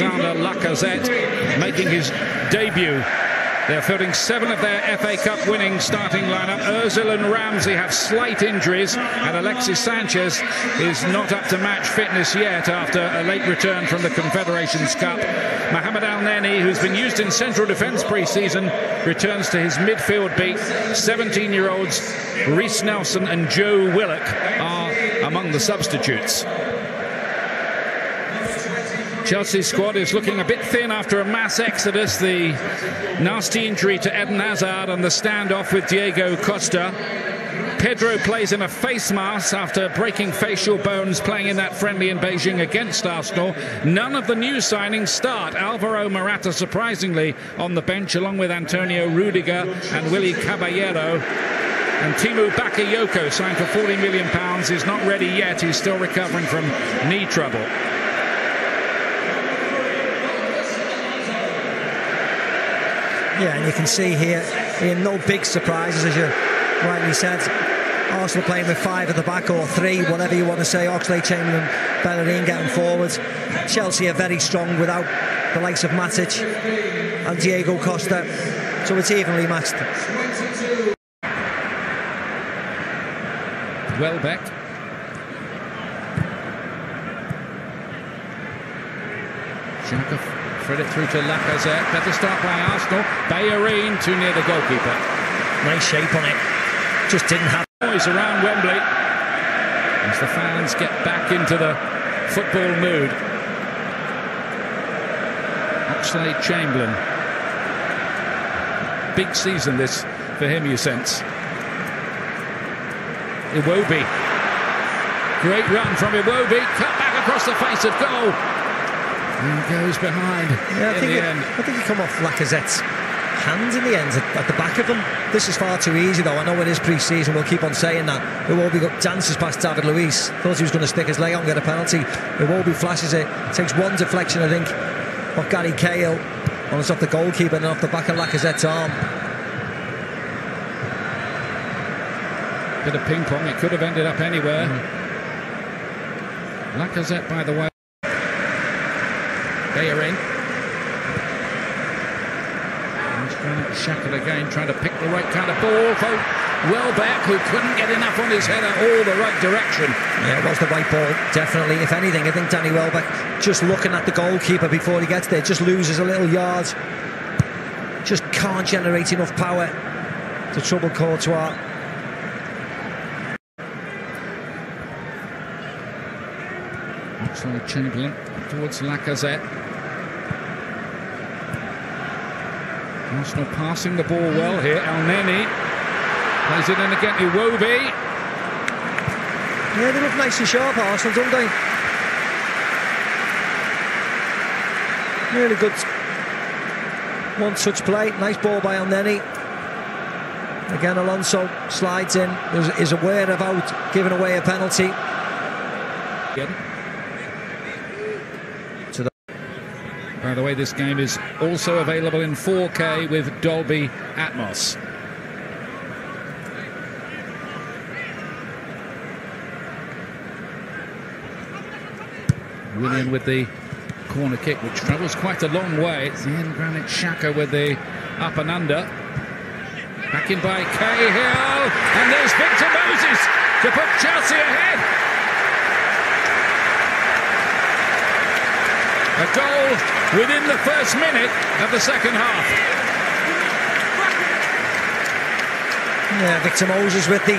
Alexander Lacazette making his debut. They're fielding 7 of their FA Cup winning starting lineup. Ozil and Ramsey have slight injuries, and Alexis Sanchez is not up to match fitness yet after a late return from the Confederations Cup. Mohamed Elneny, who's been used in central defence pre-season, returns to his midfield beat. 17-year-olds Reiss Nelson and Joe Willock are among the substitutes. Chelsea's squad is looking a bit thin after a mass exodus, the nasty injury to Eden Hazard and the standoff with Diego Costa. Pedro plays in a face mask after breaking facial bones playing in that friendly in Beijing against Arsenal. None of the new signings start. Alvaro Morata surprisingly on the bench along with Antonio Rudiger and Willy Caballero. And Timu Bakayoko, signed for £40 million, is not ready yet. He's still recovering from knee trouble. Yeah, and you can see here, no big surprises, as you rightly said. Arsenal playing with 5 at the back, or 3, whatever you want to say. Oxlade-Chamberlain, Bellerin getting forwards. Chelsea are very strong without the likes of Matic and Diego Costa, so it's evenly matched. Welbeck. Xhaka fed it through to Lacazette. Better start by Arsenal. Bellerin too near the goalkeeper. Nice shape on it. Just didn't have noise around Wembley as the fans get back into the football mood. Oxlade-Chamberlain. Big season this for him, you sense. Iwobi. Great run from Iwobi. Cut back across the face of goal. And goes behind. Yeah, I think he come off Lacazette's hand in the end at the back of him. This is far too easy, though. I know it is pre-season. We'll keep on saying that. Iwobi dances past David Luiz. Thought he was going to stick his leg out and get a penalty. Iwobi flashes it. Takes one deflection, I think, off Gary Cahill. And it's off the goalkeeper and off the back of Lacazette's arm. Bit of ping pong. It could have ended up anywhere. Lacazette, by the way. Bellerin. Xhaka again, trying to pick the right kind of ball for Welbeck, who couldn't get enough on his header, all the right direction. Yeah, it was the right ball, definitely. If anything, I think Danny Welbeck, just looking at the goalkeeper before he gets there, just loses a little yard. Just can't generate enough power to trouble Courtois. Oxlade-Chamberlain towards Lacazette. Arsenal passing the ball well here. Elneny plays it in again. Iwobi. Yeah, they look nice and sharp, Arsenal, don't they? Really good one-touch play. Nice ball by Elneny. Again, Alonso slides in. Is aware about giving away a penalty. By the way, this game is also available in 4K with Dolby Atmos. Willian with the corner kick, which travels quite a long way. It's Ian Granit Xhaka with the up and under. Back in by Cahill, and there's Victor Moses to put Chelsea ahead. A goal within the first minute of the second half. Yeah, Victor Moses with the...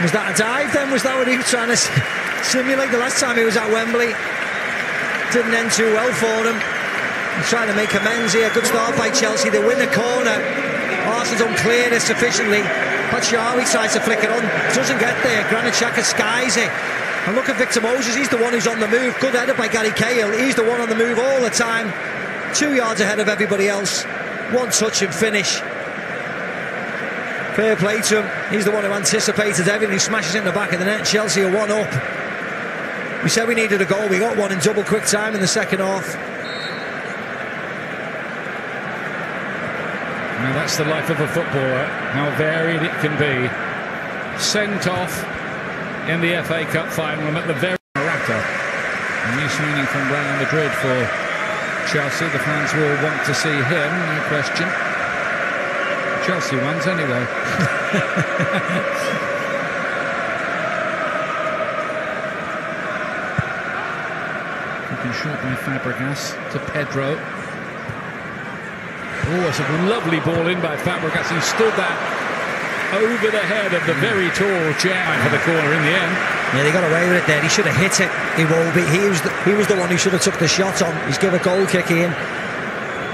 Was that a dive then? Was that what he was trying to simulate the last time he was at Wembley? Didn't end too well for him. He's trying to make amends here. Good start by Chelsea. They win the corner. Arsenal don't clear this sufficiently. Batshuayi tries to flick it on. Doesn't get there. Granit Xhaka skies it. And look at Victor Moses, he's the one who's on the move. Good header by Gary Cahill. He's the one on the move all the time. 2 yards ahead of everybody else. One touch and finish. Fair play to him. He's the one who anticipated everything. He smashes it in the back of the net. Chelsea are 1 up. We said we needed a goal. We got one in double quick time in the second half. Now that's the life of a footballer. How varied it can be. Sent off in the FA Cup final at the very Morata. A new signing from Real Madrid for Chelsea, the fans will want to see him, no question. Chelsea ones anyway. Keeping short by Fabregas to Pedro. Oh, it's a lovely ball in by Fabregas. He stood that over the head of the very tall chairman for the corner in the end. Yeah, they got away with it there. He should have hit it. He was the one who should have took the shot on. He's given a goal kick in.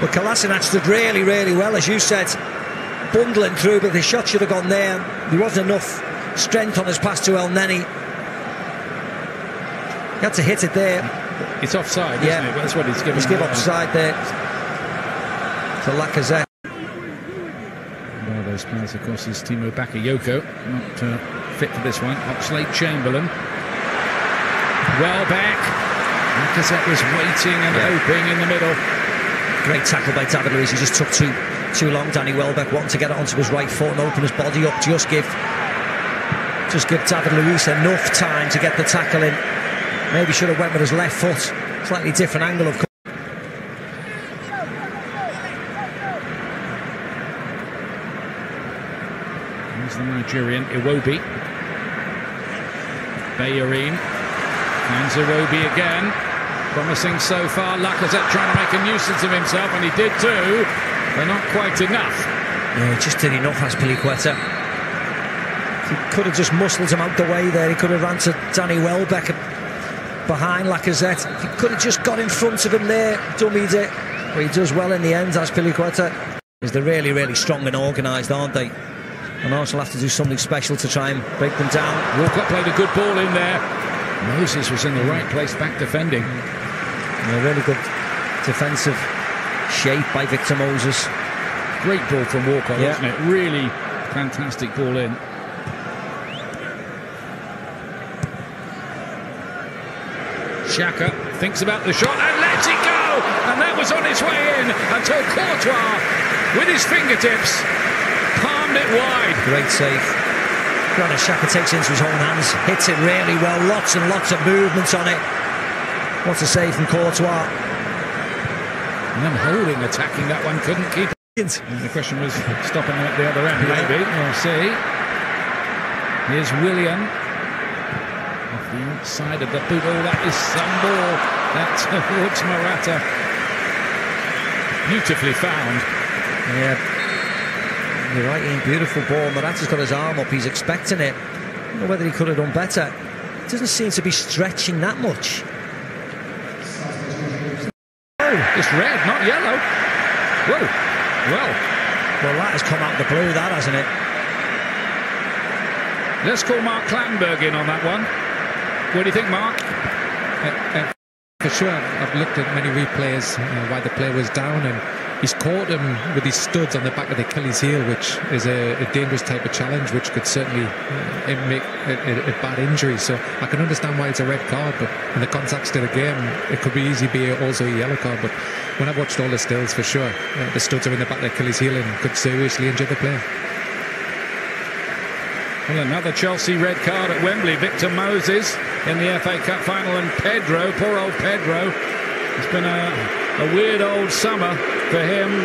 But Kolasinac stood really, really well, as you said, bundling through, but the shot should have gone there. There wasn't enough strength on his pass to El Neni. He had to hit it there. It's offside, isn't it? That's what he's given. He's given offside there to Lacazette. One of those players, of course, is Timo Bakayoko. Not fit for this one. Oxlade-Chamberlain. Welbeck. Lacazette was waiting and hoping in the middle. Great tackle by David Luiz. He just took too long. Danny Welbeck wanting to get it onto his right foot and open his body up. Just give David Luiz enough time to get the tackle in. Maybe should have went with his left foot. Slightly different angle of course. Here's the Nigerian Iwobi. Bellerin. Finds Iwobi again. Promising so far. Lacazette trying to make a nuisance of himself, and he did too, but not quite enough. Yeah, he just did enough, Azpilicueta. He could have just muscled him out the way there. He could have ran to Danny Welbeck behind Lacazette. He could have just got in front of him there, dummied it. But he does well in the end, Azpilicueta. They're really, really strong and organised, aren't they? And Arsenal have to do something special to try and break them down. Walcott played a good ball in there. Moses was in the right place back defending. Yeah, really good defensive shape by Victor Moses. Great ball from Walcott, wasn't it? Really fantastic ball in. Xhaka thinks about the shot and lets it go! And that was on its way in until Courtois, with his fingertips, palmed it wide. Great save. Granit Xhaka takes it into his own hands, hits it really well, lots and lots of movements on it. What a save from Courtois. And them holding, attacking that one, couldn't keep it. And the question was stopping them at the other end, maybe. We'll see. Here's Willian. Off the outside of the boot. Oh, that is some ball. That's towards Morata. Beautifully found. Yeah. You're right, Ian. Beautiful ball. Morata's got his arm up. He's expecting it. I don't know whether he could have done better. It doesn't seem to be stretching that much. It's red, not yellow. Whoa. Well, that has come out of the blue, that, hasn't it? Let's call Mark Clattenburg in on that one. What do you think, Mark? For sure, I've looked at many replays while the player was down, and he's caught him with his studs on the back of the Achilles heel, which is a dangerous type of challenge, which could certainly make a bad injury. So I can understand why it's a red card, but in the context of the game, it could be easily be also a yellow card. But when I've watched all the stills, for sure, the studs are in the back of the Achilles heel and could seriously injure the player. Well, another Chelsea red card at Wembley. Victor Moses in the FA Cup final, and Pedro, poor old Pedro. It's been a weird old summer for him.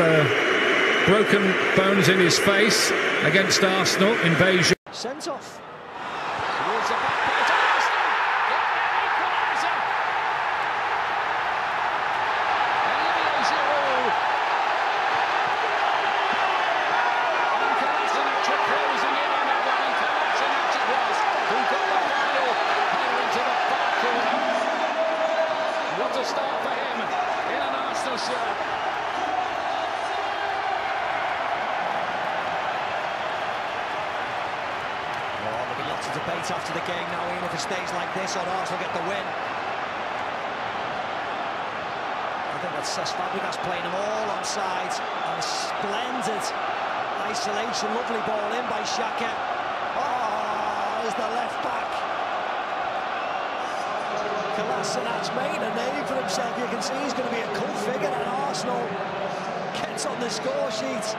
Broken bones in his face against Arsenal in Beijing. Sent off. Towards the back post of Arsenal. Equaliser. Olivier Giroud. And Kolasinac closing in on that one. And Kolasinac it was who got the final here into the far corner. What a start for him in an Arsenal shirt. Debate after the game now, Ian, if it stays like this or Arsenal get the win. I think that's Cesc Fabregas playing them all on sides, and a splendid isolation, lovely ball in by Xhaka. Oh, there's the left back. Kolasinac made a name for himself. You can see he's going to be a cult figure at Arsenal. Gets on the score sheet.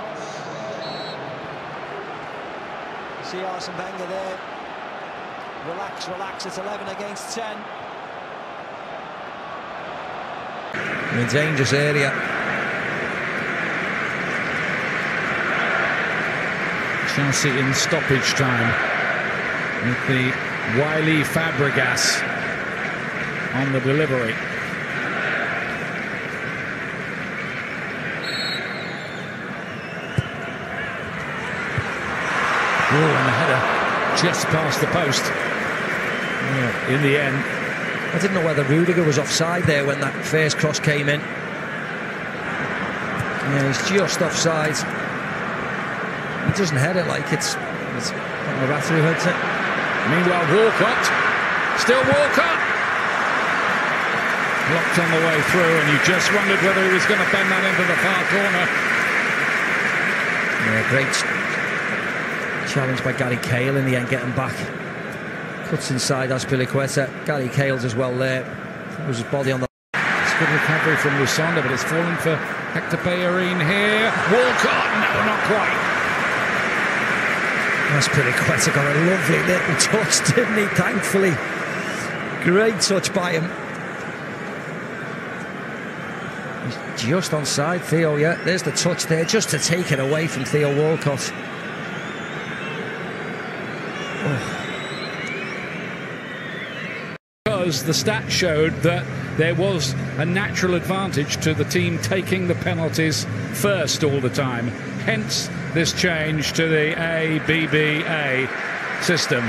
See Arsene Wenger there. Relax, it's 11 against 10. in a dangerous area. Chelsea in stoppage time with the Wiley Fabregas on the delivery. Oh, and the header just past the post. Yeah, in the end. I didn't know whether Rudiger was offside there when that first cross came in. Yeah, he's just offside. He doesn't head it like it's Morata who heads it. Meanwhile, Walcott. Still Walcott. Blocked on the way through, and you just wondered whether he was going to bend that into the far corner. Yeah, great challenge by Gary Cahill in the end, getting back. Cuts inside Azpilicueta. Gary Cahill's as well there. It was his body on the... It's good recovery from Lusonda, but it's fallen for Hector Bellerin here. Walcott, no, not quite. Azpilicueta got a lovely little touch, didn't he? Thankfully. Great touch by him. He's just onside, Theo, yeah. There's the touch there, just to take it away from Theo Walcott. Because the stats showed that there was a natural advantage to the team taking the penalties first all the time. Hence this change to the ABBA system,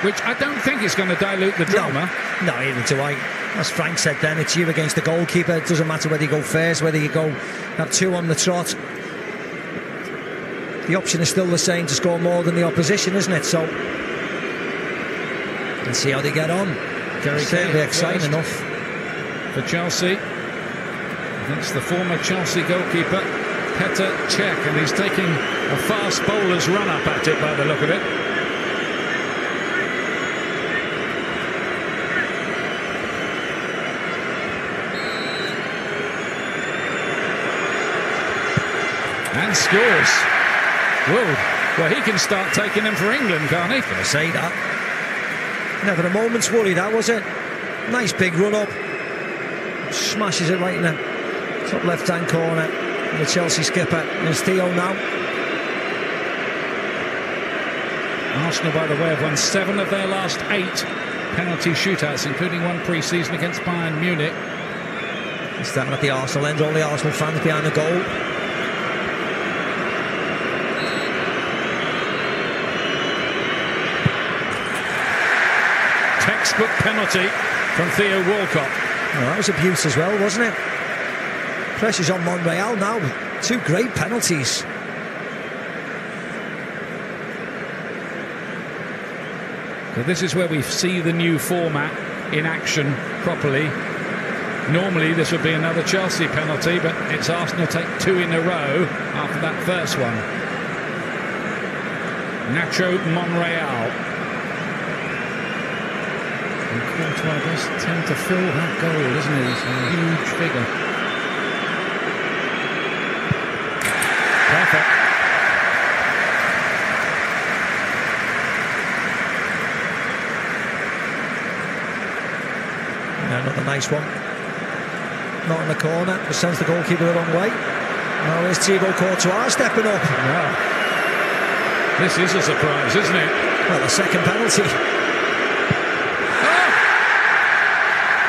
which I don't think is going to dilute the drama. No, either do I. As Frank said then, it's you against the goalkeeper. It doesn't matter whether you go first, whether you go have two on the trot. The option is still the same, to score more than the opposition, isn't it? So let's see how they get on. Certainly exciting enough for Chelsea. Against the former Chelsea goalkeeper Petr Cech, and he's taking a fast bowler's run up at it by the look of it. And scores. Whoa. Well, he can start taking them for England, can't he? I say that. Never a moment's worry, that was it. Nice big run up. Smashes it right in the top left hand corner. And the Chelsea skipper is Theo now. Arsenal, by the way, have won 7 of their last 8 penalty shootouts, including one pre-season against Bayern Munich. He's standing at the Arsenal end, all the Arsenal fans behind the goal. Textbook penalty from Theo Walcott. Well, that was abuse as well, wasn't it? Pressure's on Monreal now. 2 great penalties. So this is where we see the new format in action properly. Normally this would be another Chelsea penalty, but it's Arsenal take 2 in a row after that first one. Nacho Monreal. And Courtois does tend to fill that goal, doesn't he? He's a huge figure. Perfect. Another nice one. Not in the corner, but sends the goalkeeper the wrong way. Now there's Thibaut Courtois stepping up. Wow. This is a surprise, isn't it? Well, the second penalty.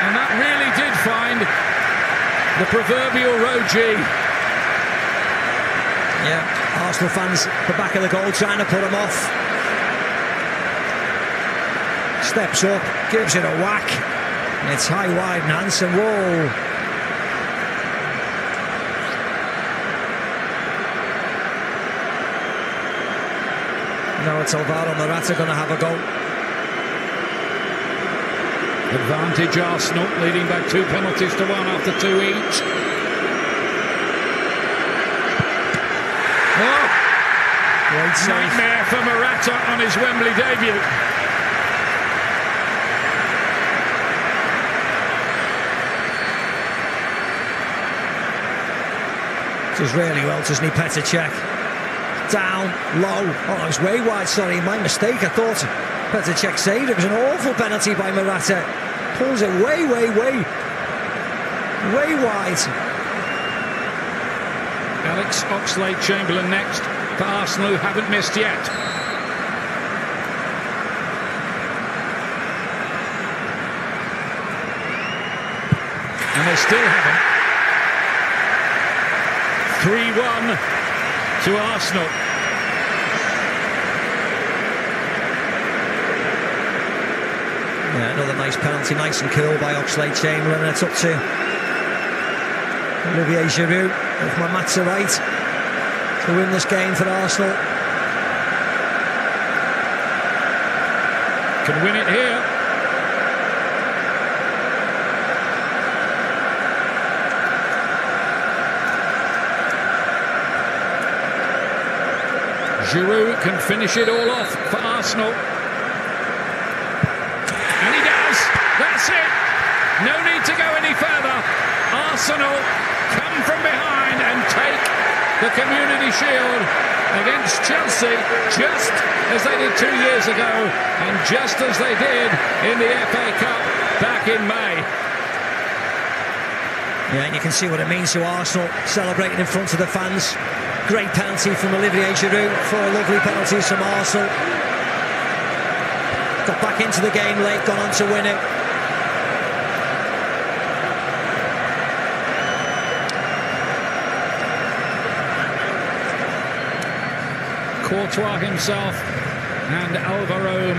And that really did find the proverbial road G. Yeah, Arsenal fans at the back of the goal trying to put him off. Steps up, gives it a whack. It's high, wide and Hansen. Whoa. Now it's Alvaro Morata going to have a go. Advantage Arsenal, leading by 2 penalties to 1 after 2 each. Oh! Great save. Nightmare for Morata on his Wembley debut. Does really well, doesn't he, Petr Cech? Down, low. Oh, it was way wide, sorry, my mistake. I thought Petr Cech saved it. It was an awful penalty by Morata. Pulls it way way wide. Alex Oxlade-Chamberlain next for Arsenal, who haven't missed yet. And they still haven't. 3-1 to Arsenal. Yeah, another nice penalty, nice and cool by Oxlade-Chamberlain, and it's up to Olivier Giroud, if my maths are right, to win this game for Arsenal. Can win it here. Giroud can finish it all off for Arsenal. And he does. That's it. No need to go any further. Arsenal come from behind and take the Community Shield against Chelsea, just as they did 2 years ago and just as they did in the FA Cup back in May. Yeah, and you can see what it means to Arsenal, celebrating in front of the fans. Great penalty from Olivier Giroud, 4 lovely penalties from Arsenal. Got back into the game late, gone on to win it. Courtois himself and Alvaro